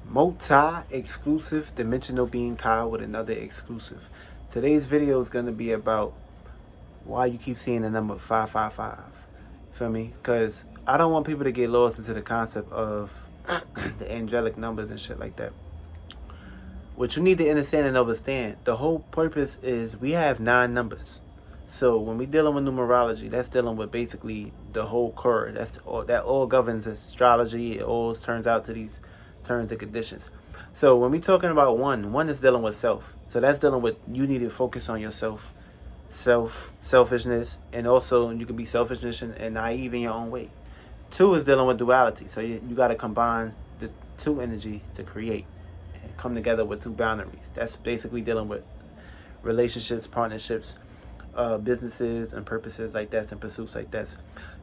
multi-exclusive dimensional being Kyle with another exclusive. Today's video is going to be about why you keep seeing the number 555. Feel me? Because I don't want people to get lost into the concept of the angelic numbers and shit like that. What you need to understand and understand, the whole purpose is we have 9 numbers. So when we dealing with numerology, that's dealing with basically the whole core. That all governs astrology. It all turns out to these terms and conditions. So when we talking about one is dealing with self. So that's dealing with you need to focus on yourself, selfishness, and also you can be selfishness and naive in your own way. 2 is dealing with duality. So you got to combine the 2 energy to create and come together with 2 boundaries. That's basically dealing with relationships, partnerships, businesses and purposes like that and pursuits like that.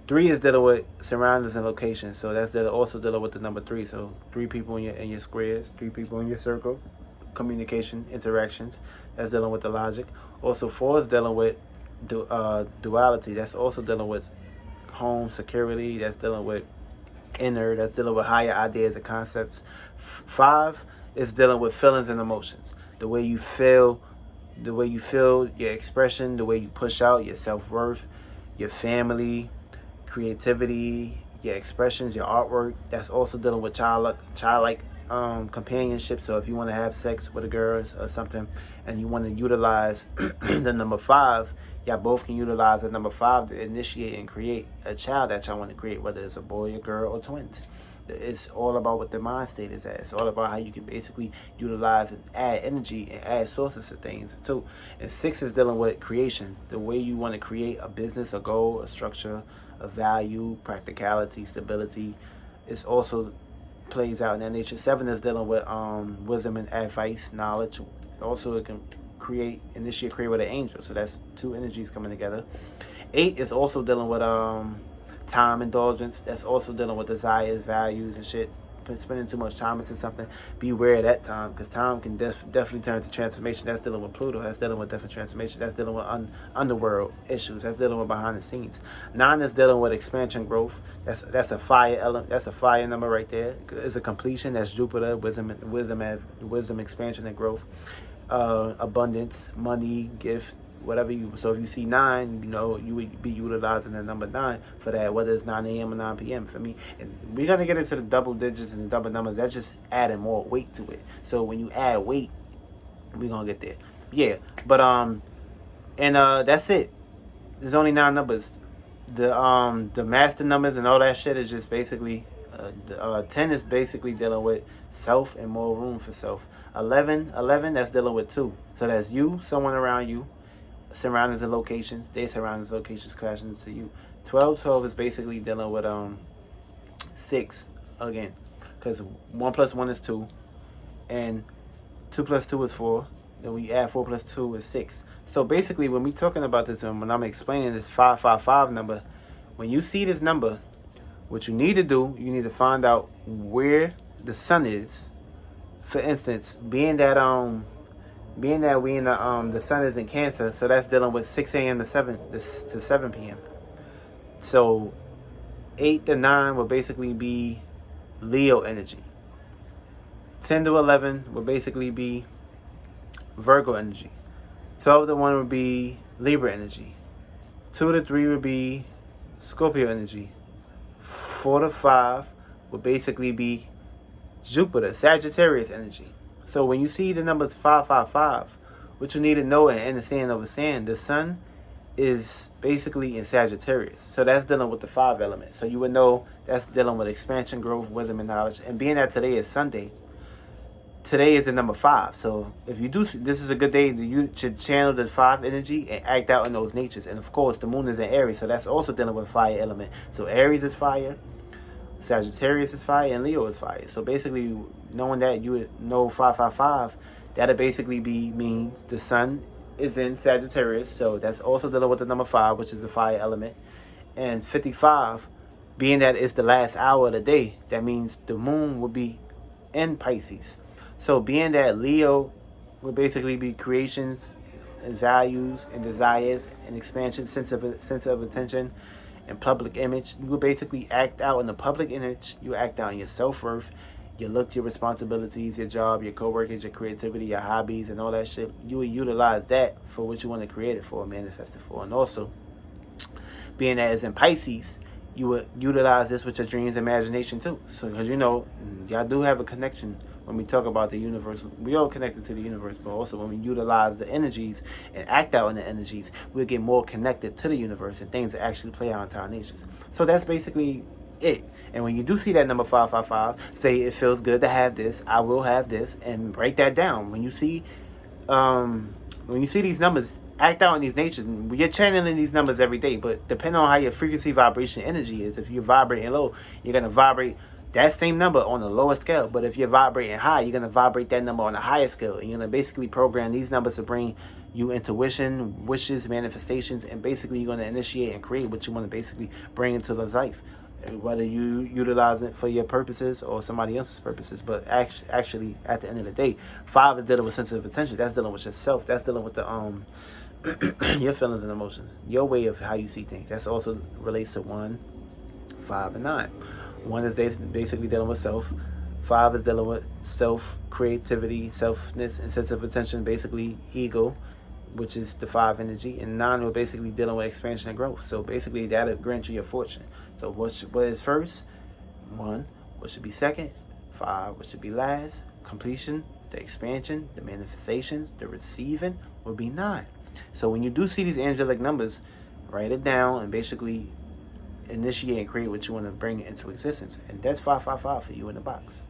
3 is dealing with surroundings and locations. So that's also dealing with the number 3. So 3 people in your squares, 3 people in your circle, communication, interactions. That's dealing with the logic. Also 4 is dealing with duality. That's also dealing with home security. That's dealing with inner. That's dealing with higher ideas and concepts. 5 is dealing with feelings and emotions. The way you feel, your expression, the way you push out, your self-worth, your family, creativity, your expressions, your artwork. That's also dealing with childlike companionship. So if you want to have sex with a girl or something and you want to utilize the number 5, y'all both can utilize the number 5 to initiate and create a child that y'all want to create, whether it's a boy, a girl, or twins. It's all about what the mind state is at. It's all about how you can basically utilize and add energy and add sources to things too. And 6 is dealing with creations. The way you want to create a business, a goal, a structure, a value, practicality, stability. It's also plays out in that nature. 7 is dealing with wisdom and advice, knowledge. Also it can initiate create with an angel. So that's 2 energies coming together. 8 is also dealing with time indulgence. That's also dealing with desires, values, and shit. Spending too much time into something. Beware of that time, because time can definitely turn to transformation. That's dealing with Pluto. That's dealing with different transformation. That's dealing with underworld issues. That's dealing with behind the scenes. 9 is dealing with expansion, growth. That's a fire element. That's a fire number right there. It's a completion. That's Jupiter. Wisdom, expansion, and growth. Abundance, money, gift. Whatever so if you see 9, you would be utilizing the number 9 for that, whether it's 9 a.m. or 9 p.m. for me. And we're going to get into the double digits and the double numbers. That's just adding more weight to it. So when you add weight, we're going to get there. Yeah, but that's it. There's only 9 numbers. The master numbers and all that shit is just basically 10 is basically dealing with self and more room for self. 11, that's dealing with 2. So that's you, someone around you, surroundings and locations. Their surroundings, locations crashing into you. 12 is basically dealing with 6 again, because 1 plus 1 is 2, and 2 plus 2 is 4. Then when you add 4 plus 2 is 6. So basically, when we talking about this and when I'm explaining this 555 number, when you see this number, what you need to do, you need to find out where the sun is. For instance, being that we in the sun is in Cancer, so that's dealing with 6 a.m. to 7 p.m. So 8 to 9 will basically be Leo energy. 10 to 11 will basically be Virgo energy. 12 to 1 would be Libra energy. 2 to 3 would be Scorpio energy. 4 to 5 would basically be Jupiter, Sagittarius energy. So when you see the numbers 555, what you need to know and understand the sun is basically in Sagittarius. So that's dealing with the 5 element. So you would know that's dealing with expansion, growth, wisdom, and knowledge. And being that today is Sunday, today is the number 5. So if you do, this is a good day that you should channel the 5 energy and act out in those natures. And of course, the moon is in Aries, so that's also dealing with fire element. So Aries is fire, Sagittarius is fire, and Leo is fire. So basically, knowing that, you would know 555, that'll basically means the sun is in Sagittarius. So that's also dealing with the number 5, which is the fire element. And 55, being that it's the last hour of the day, that means the moon will be in Pisces. So being that Leo will basically be creations and values and desires and expansion, sense of attention and public image. You will basically act out in the public image. You act out in your self-worth, your look, your responsibilities, your job, your coworkers, your creativity, your hobbies, and all that shit, you will utilize that for what you want to create it for, manifest it for. And also, being that it's in Pisces, you would utilize this with your dreams, imagination too. So, because y'all do have a connection when we talk about the universe. We all connected to the universe, but also when we utilize the energies and act out in the energies, we'll get more connected to the universe and things that actually play out into our natures. So that's basically it. And when you do see that number 555, say it feels good to have this, I will have this, and break that down. When you see these numbers, act out in these natures. You're channeling these numbers every day, but depending on how your frequency, vibration, energy is, if you're vibrating low, you're going to vibrate that same number on a lower scale. But if you're vibrating high, you're going to vibrate that number on a higher scale. And you're going to basically program these numbers to bring you intuition, wishes, manifestations, and basically you're going to initiate and create what you want to basically bring into the life, whether you utilize it for your purposes or somebody else's purposes. But actually, at the end of the day, 5 is dealing with sensitive attention. That's dealing with yourself. That's dealing with the your feelings and emotions, your way of how you see things. That's also relates to 1, 5, and 9. 1 is basically dealing with self. 5 is dealing with self, creativity, selfness, and sensitive attention, basically ego, which is the 5 energy. And 9 we're basically dealing with expansion and growth. So basically that'll grant you your fortune. So what is first? 1. What should be second? 5. What should be last? Completion, the expansion, the manifestation, the receiving will be 9. So when you do see these angelic numbers, write it down and basically initiate and create what you want to bring into existence. And that's 555 for you in the box.